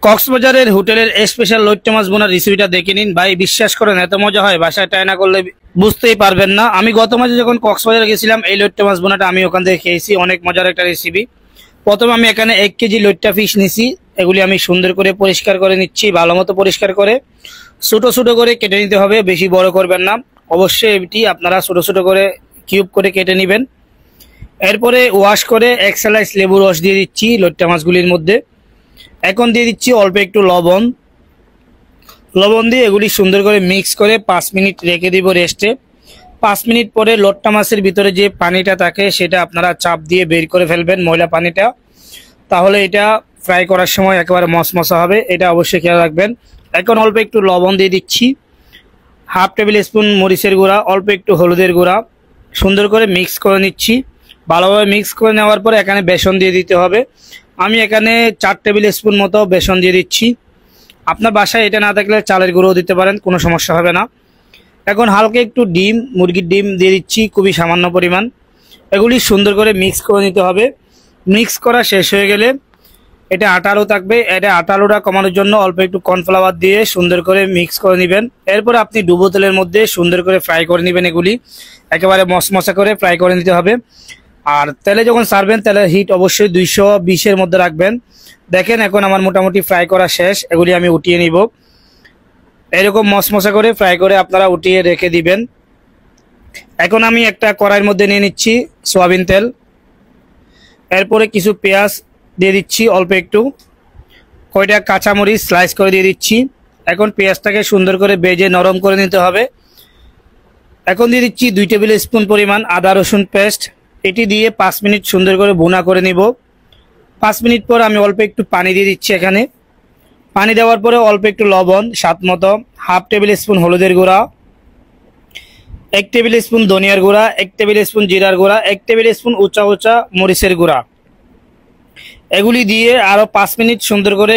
কক্সবাজারের হোটেলের স্পেশাল লইট্টা মাছ বোনার রেসিপিটা দেখে নিন ভাই, বিশ্বাস করেন এত মজা হয় বাসায় ট্রাই না করলে বুঝতেই পারবেন না। আমি গত মাসে যখন কক্সবাজারে গেছিলাম এই লইট্টা মাছ বোনাটা আমি ওখান থেকে খেয়েছি, অনেক মজার একটা রেসিপি। প্রথমে আমি এখানে 1 কেজি লইট্টা ফিশ নিছি, এগুলি আমি সুন্দর করে পরিষ্কার করে নিচ্ছি, ভালো মতো পরিষ্কার করে ছোট ছোট করে কেটে নিতে হবে, বেশি বড় করবেন না। অবশ্যই এটি আপনারা ছোট ছোট করে কিউব করে কেটে নেবেন। এরপরে ওয়াশ করে 1 স্লাইস লেবুর রস দিয়ে দিচ্ছি লইট্টা মাছগুলির মধ্যে। এখন দিয়ে দিচ্ছি অল্প একটু লবণ দিয়ে এগুলি সুন্দর করে মিক্স করে 5 মিনিট রেখে দিব রেস্টে। 5 মিনিট পরে লইট্টা মাছের ভিতরে যে পানিটা থাকে সেটা আপনারা চাপ দিয়ে বের করে ফেলবেন, ময়লা পানিটা, তাহলে এটা ফ্রাই করার সময় একেবারে মশমশা হবে, এটা অবশ্যই খেয়াল রাখবেন। এখন অল্প একটু লবণ দিয়ে দিচ্ছি, হাফ টেবিল স্পুন মরিচের গুঁড়া, অল্প একটু হলুদের গুঁড়া, সুন্দর করে মিক্স করে নিচ্ছি। ভালোভাবে মিক্স করে নেওয়ার পরে এখানে বেসন দিয়ে দিতে হবে। আমি এখানে 4 টেবিল স্পুন মতো বেসন দিয়ে দিচ্ছি। আপনার বাসায় এটা না থাকলে চালের গুঁড়ো দিতে পারেন, কোনো সমস্যা হবে না। এখন হালকা একটু ডিম, মুরগির ডিম দিয়ে দিচ্ছি খুবই সামান্য পরিমাণ। এগুলি সুন্দর করে মিক্স করে নিতে হবে। মিক্স করা শেষ হয়ে গেলে এটা আটালো থাকবে, এটা আটালোটা কমানোর জন্য অল্প একটু কর্নফ্লাওয়ার দিয়ে সুন্দর করে মিক্স করে নেবেন। এরপর আপনি ডুবো তেলের মধ্যে সুন্দর করে ফ্রাই করে নেবেন, এগুলি একেবারে মশমশা করে ফ্রাই করে নিতে হবে। আর তেলে যখন সারবেন তেলের হিট অবশ্যই 220-এর মধ্যে রাখবেন। দেখেন এখন আমার মোটামুটি ফ্রাই করা শেষ, এগুলি আমি উঠিয়ে নিব। এরকম মশমশা করে ফ্রাই করে আপনারা উঠিয়ে রেখে দিবেন। এখন আমি একটা কড়াইয়ের মধ্যে নিয়ে নিচ্ছি সয়াবিন তেল, এরপরে কিছু পেঁয়াজ দিয়ে দিচ্ছি, অল্প একটু কয়টা কাঁচামরিচ স্লাইস করে দিয়ে দিচ্ছি। এখন পেঁয়াজটাকে সুন্দর করে ভেজে নরম করে নিতে হবে। এখন দিয়ে দিচ্ছি 2 টেবিল স্পুন পরিমাণ আদা রসুন পেস্ট, এটি দিয়ে 5 মিনিট সুন্দর করে ভুনা করে নিব। 5 মিনিট পর আমি অল্প একটু পানি দিয়ে দিচ্ছি। এখানে পানি দেওয়ার পরে অল্প একটু লবণ স্বাদ মতো, হাফ টেবিল স্পুন হলুদের গুঁড়া, 1 টেবিল স্পুন ধনিয়ার গুঁড়া, 1 টেবিল স্পুন জিরার গুঁড়া, 1 টেবিল স্পুন উঁচা মরিচের গুঁড়া, এগুলি দিয়ে আরও 5 মিনিট সুন্দর করে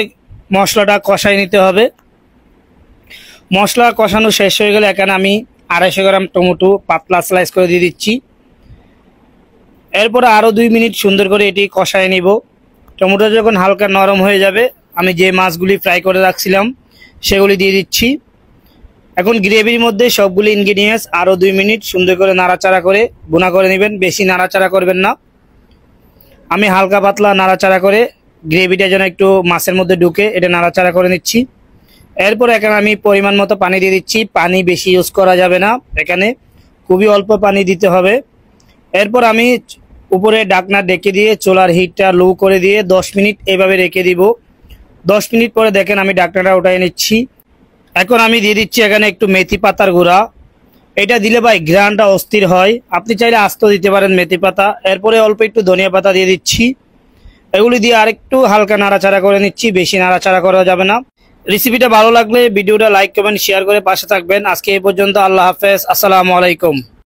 মশলাটা কষাই নিতে হবে। মশলা কষানো শেষ হয়ে গেলে এখানে আমি 250 গ্রাম টমেটো পাতলা স্লাইস করে দিয়ে দিচ্ছি। এরপরে আরও 2 মিনিট সুন্দর করে এটি কষায় নিব। টমেটো যখন হালকা নরম হয়ে যাবে আমি যে মাছগুলি ফ্রাই করে রাখছিলাম সেগুলি দিয়ে দিচ্ছি। এখন গ্রেভির মধ্যে সবগুলি ইনগ্রিডিয়েন্টস আরও 2 মিনিট সুন্দর করে নাড়াচাড়া করে ভুনা করে নেবেন, বেশি নাড়াচাড়া করবেন না। আমি হালকা পাতলা নাড়াচাড়া করে গ্রেভিটা যেন একটু মাছের মধ্যে ঢুকে এটা নাড়াচাড়া করে নিচ্ছি। এরপর এখানে আমি পরিমাণ মতো পানি দিয়ে দিচ্ছি, পানি বেশি ইউজ করা যাবে না, এখানে খুবই অল্প পানি দিতে হবে। এরপর আমি উপরে ঢাকনা ঢেকে দিয়ে চুলার হিটটা লো করে দিয়ে 10 মিনিট এভাবে রেখে দিব। 10 মিনিট পরে দেখেন আমি ঢাকনাটা উঠাই নিচ্ছি। এখন আমি দিয়ে দিচ্ছি এখানে একটু মেথি পাতার গুঁড়া, এটা দিলে ভাই ঘ্রাণটা অস্থির হয়, আপনি চাইলে আস্ত দিতে পারেন মেথি পাতা। এরপরে অল্প একটু ধনিয়া পাতা দিয়ে দিচ্ছি, এগুলি দিয়ে আরেকটু হালকা নাড়াচাড়া করে নিচ্ছি, বেশি নাড়াচাড়া করা যাবে না। রেসিপিটা ভালো লাগলে ভিডিওটা লাইক কমেন্ট শেয়ার করে পাশে থাকবেন। আজকে এই পর্যন্ত, আল্লাহ হাফেজ, আসসালামু আলাইকুম।